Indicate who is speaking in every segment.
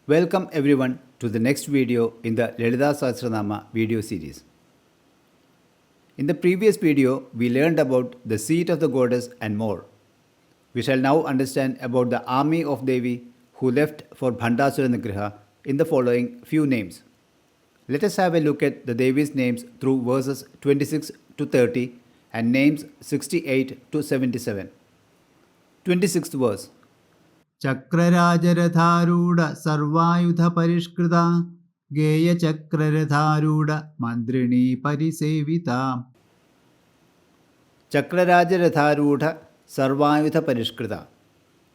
Speaker 1: Welcome everyone to the next video in the Lalitha Sahasra Nama video series. In the previous video, we learned about the seat of the goddess and more. We shall now understand about the army of Devi who left for Bhandasura Nigraha in the following few names. Let us have a look at the Devi's names through verses 26 to 30 and names 68 to 77. 26th verse.
Speaker 2: चक्रराजरथारूढ सर्वायुध परिष्कृता गेयचक्ररथारूढ मन्त्रिणी परिसेविता.
Speaker 1: Chakrarajaratharudha Sarvayudha Parishkrita.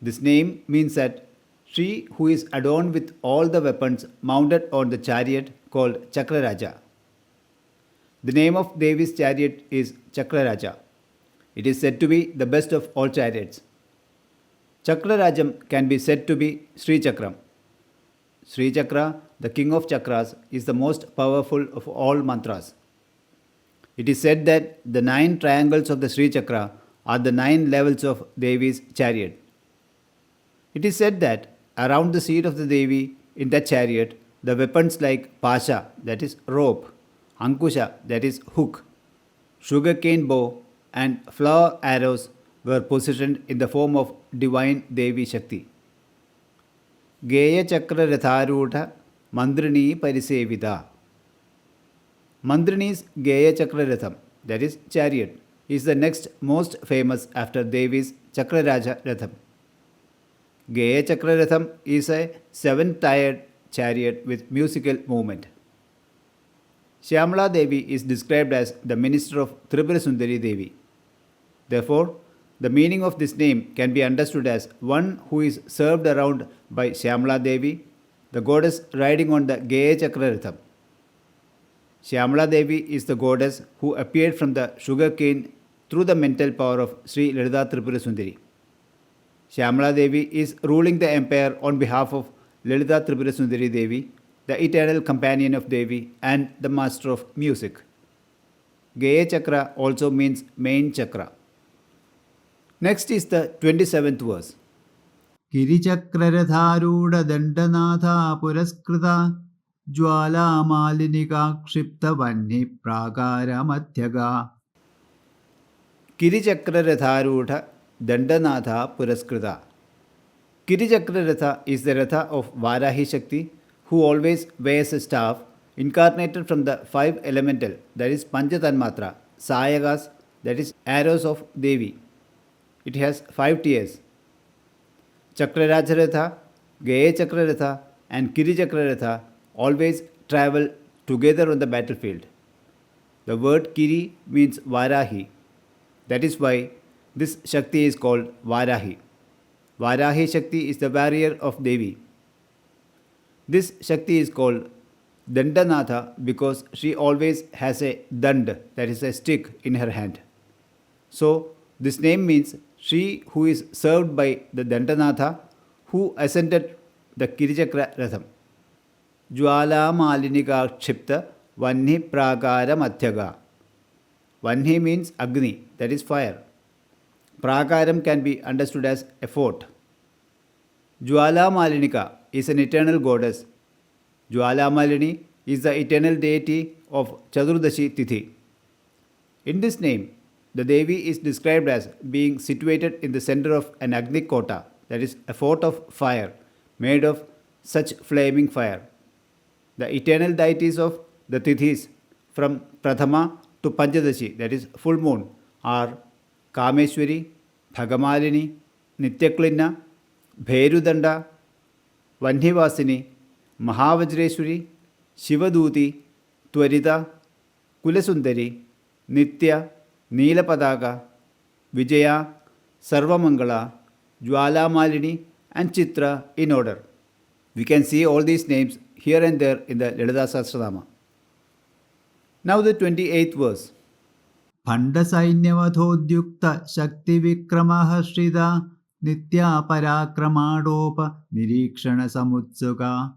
Speaker 1: This name means that she who is adorned with all the weapons mounted on the chariot called Chakraraja. The name of Devi's chariot is Chakraraja. It is said to be the best of all chariots. Chakrarajam can be said to be Sri Chakram. Sri Chakra, the king of chakras, is the most powerful of all mantras. It is said that the 9 triangles of the Sri Chakra are the 9 levels of Devi's chariot. It is said that around the seat of the Devi in that chariot, the weapons like Pasha, that is rope, Ankusha, that is hook, sugarcane bow, and flower arrows were positioned in the form of divine Devi Shakti. Geya Chakra Ratharudha Mandrini Parisevita. Mandrini's Geya Chakra Ratham, that is chariot, is the next most famous after Devi's Chakraraja Ratham. Geya Chakra Ratham is a 7-tiered chariot with musical movement. Shyamala Devi is described as the minister of Tripura Sundari Devi. Therefore, the meaning of this name can be understood as one who is served around by Shyamala Devi, the goddess riding on the Geya Chakra Ratham. Shyamala Devi is the goddess who appeared from the sugarcane through the mental power of Sri Lalitha Tripura Sundari. Shyamala Devi is ruling the empire on behalf of Lalitha Tripura Sundari Devi, the eternal companion of Devi and the master of music. Geya Chakra also means main chakra. Next is the 27th verse.
Speaker 2: गिरिचक्ररथारूढ दण्डनाथा पुरस्कृता ज्वालामालिनिका क्षिप्तवह्नि प्राकारमध्यगा.
Speaker 1: Kirichakraratharudha Dandanatha Puraskrita. Kirichakraratha is the Ratha of Varahi Shakti who always wears a staff incarnated from the 5 elemental, that is Panchatanmatra, Sayagas, that is arrows of Devi. It has 5 tiers. Chakrarajaratha, Geya Chakraratha and Kirichakraratha always travel together on the battlefield. The word Kiri means Varahi. That is why this Shakti is called Varahi. Varahi Shakti is the warrior of Devi. This Shakti is called Dandanatha because she always has a dand, that is a stick, in her hand. So, this name means she who is served by the Dandanatha who ascended the Kirichakra Ratham. Jwala Malinika Kshipta Vanhi Prakara Madhyaga. Vanhi means Agni, that is fire. Prakaram can be understood as a fort. Jwala Malinika is an eternal goddess. Jwala Malini is the eternal deity of Chaturdashi Tithi. In this name, the Devi is described as being situated in the center of an Agni Kota, that is a fort of fire made of such flaming fire. The eternal deities of the Tithis from Prathama to Panchadashi, that is full moon, are Kameshwari, Bhagamalini, Nityaklina, Bherudanda, Vanhivasini, Mahavajreshwari, Shivaduti, Twarita, Kulasundari, Nitya, Neelapadaga, Vijaya, Sarvamangala, Jwala Malini and Chitra in order. We can see all these names here and there in the Lalitha Sahasra Nama. Now the 28th verse.
Speaker 2: भण्डसैन्यवधोद्युक्त शक्तिविक्रमः Shrita Nitya पराक्रमाडोप निरीक्षणसमुत्सुका.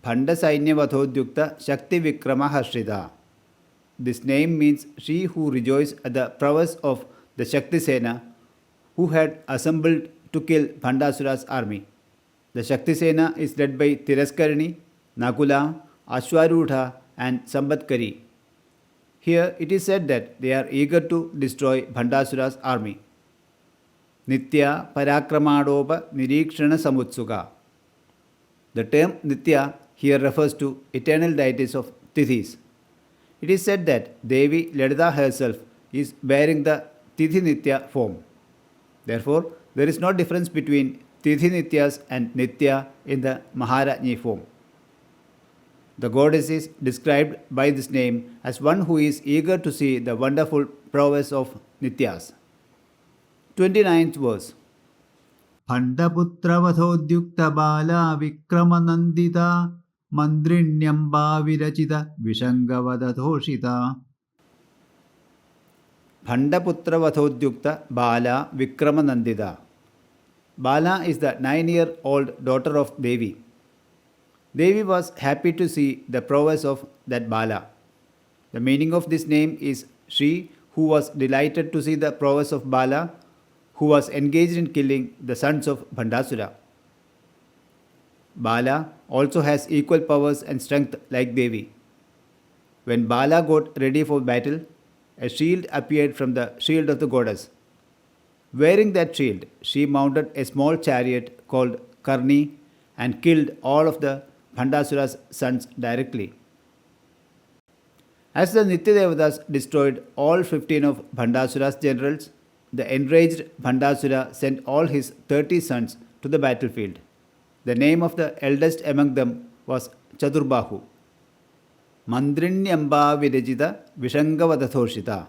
Speaker 1: Bhandasainyavadhodyukta Shakti Vikrama Hashrita. This name means she who rejoiced at the prowess of the Shakti Sena who had assembled to kill Bhandasura's army. The Shakti Sena is led by Tiraskarani, Nakula, Ashwarudha, and Sambatkari. Here it is said that they are eager to destroy Bhandasura's army. Nitya Parakramadopa Nirikshana Samutsuka. The term Nitya here refers to eternal deities of Tithis. It is said that Devi Lalitha herself is bearing the Tithi Nitya form. Therefore, there is no difference between Tithi Nityas and Nitya in the Maharajni form. The goddess is described by this name as one who is eager to see the wonderful prowess of Nityas. 29th verse.
Speaker 2: Bhandaputravadhodyukta vikramanandita mandrinyamba virachita vishangavadatoshita.
Speaker 1: Bhandaputravadhodyukta Bala Vikramanandita. Bala is the 9-year-old daughter of Devi. Devi was happy to see the prowess of that Bala. The meaning of this name is she who was delighted to see the prowess of Bala, who was engaged in killing the sons of Bhandasura. Bala also has equal powers and strength like Devi. When Bala got ready for battle, a shield appeared from the shield of the goddess. Wearing that shield, she mounted a small chariot called Karni and killed all of the Bhandasura's sons directly. As the Nitya Devatas destroyed all 15 of Bhandasura's generals, the enraged Bhandasura sent all his 30 sons to the battlefield. The name of the eldest among them was Chaturbahu. Mandrinyamba Virajita Vishangavadatoshita.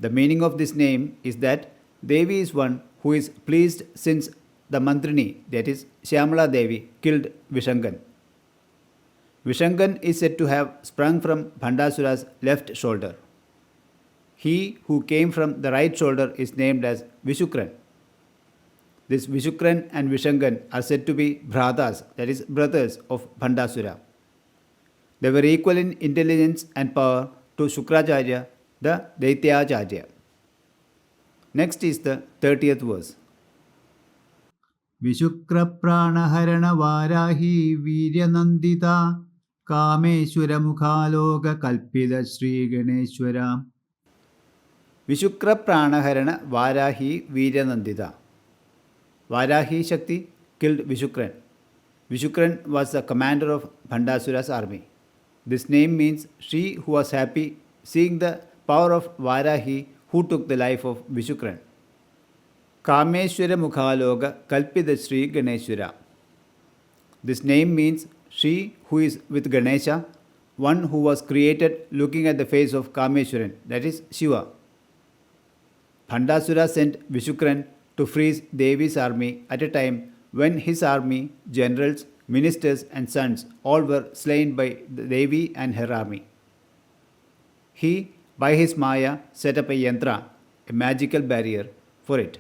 Speaker 1: The meaning of this name is that Devi is one who is pleased since the Mandrini, that is Shyamala Devi, killed Vishangan. Vishangan is said to have sprung from Bhandasura's left shoulder. He who came from the right shoulder is named as Vishukran. This Vishukran and Vishangan are said to be Bhratas, that is brothers of Bhandasura. They were equal in intelligence and power to Shukracharya, the Daityacharya. Next is the 30th verse.
Speaker 2: Vishukra pranahara varahi viryanandita kameshwara mukhaloka kalpida Sri Ganeshwara.
Speaker 1: Vishukra Pranaharana Varahi Viryanandita. Varahi Shakti killed Vishukran. Vishukran was the commander of Bhandasura's army. This name means she who was happy seeing the power of Varahi who took the life of Vishukran. Kameshwara Mukhaloga Kalpida Sri Ganeshwara. This name means she who is with Ganesha, one who was created looking at the face of Kameshwaran, that is Shiva. Bhandasura sent Vishukran to freeze Devi's army at a time when his army, generals, ministers and sons all were slain by Devi and her army. He, by his Maya, set up a yantra, a magical barrier, for it.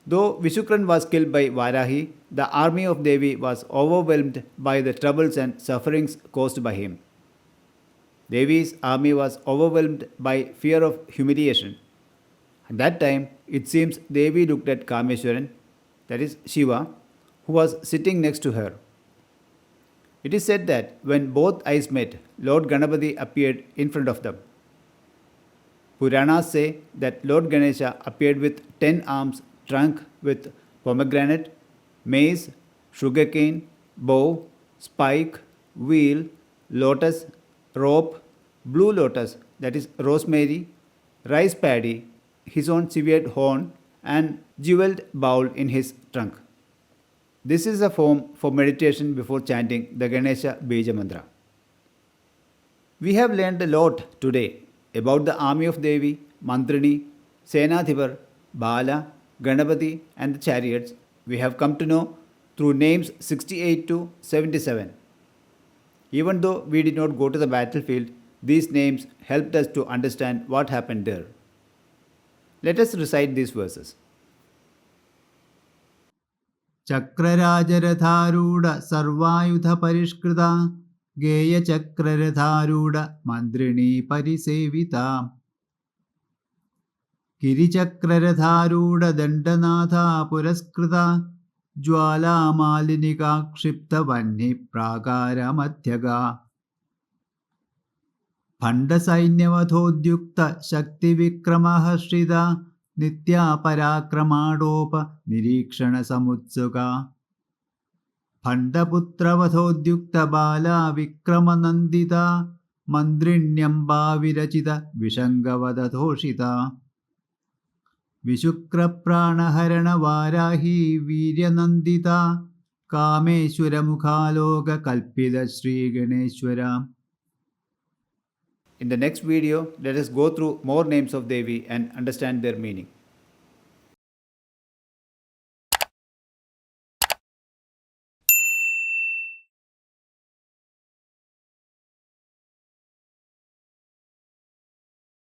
Speaker 1: Though Vishukran was killed by Varahi, the army of Devi was overwhelmed by the troubles and sufferings caused by him. Devi's army was overwhelmed by fear of humiliation. At that time, it seems Devi looked at Kameshwaran, that is Shiva, who was sitting next to her. It is said that when both eyes met, Lord Ganapati appeared in front of them. Puranas say that Lord Ganesha appeared with 10 arms trunk with pomegranate, maize, sugarcane, bow, spike, wheel, lotus, rope, blue lotus, that is rosemary, rice paddy, his own severed horn, and jeweled bowl in his trunk. This is a form for meditation before chanting the Ganesha Bija Mantra. We have learned a lot today about the army of Devi, Mantrini, Senadhivar, Bala, Ganapati, and the chariots. We have come to know through names 68 to 77. Even though we did not go to the battlefield, these names helped us to understand what happened there. Let us recite these verses.
Speaker 2: Chakrarajaratharuda sarvayudha parishkrita geya chakraratharuda mandrini parisevita. കിരിചക്രരഥാരൂഢദണ്ഡനാഥ പുരസ്കൃത ജ്വാലാമാലിനികാക്ഷിപ്തവഹ്നിപ്രാകാരമധ്യഗ ഭണ്ഡസൈന്യവധോദ്യുക്ത ശക്തിവിക്രമഹർഷിത നിത്യാപരാക്രമാടോപ നിരീക്ഷണസമുത്സുക ഭണ്ഡപുത്രവധോദ്യുക്ത Bala വിക്രമനന്ദിത മന്ത്രിണ്യംബാവിരചിത വിഷംഗവദധോഷിത വിശുക്രപ്രാണഹരണ Varahi വീര്യനന്ദിത കാമേശ്വരമുഖാലോകകൽപ്പിത ശ്രീഗണേശ്വര.
Speaker 1: In the next video, let us go through more names of Devi and understand their meaning.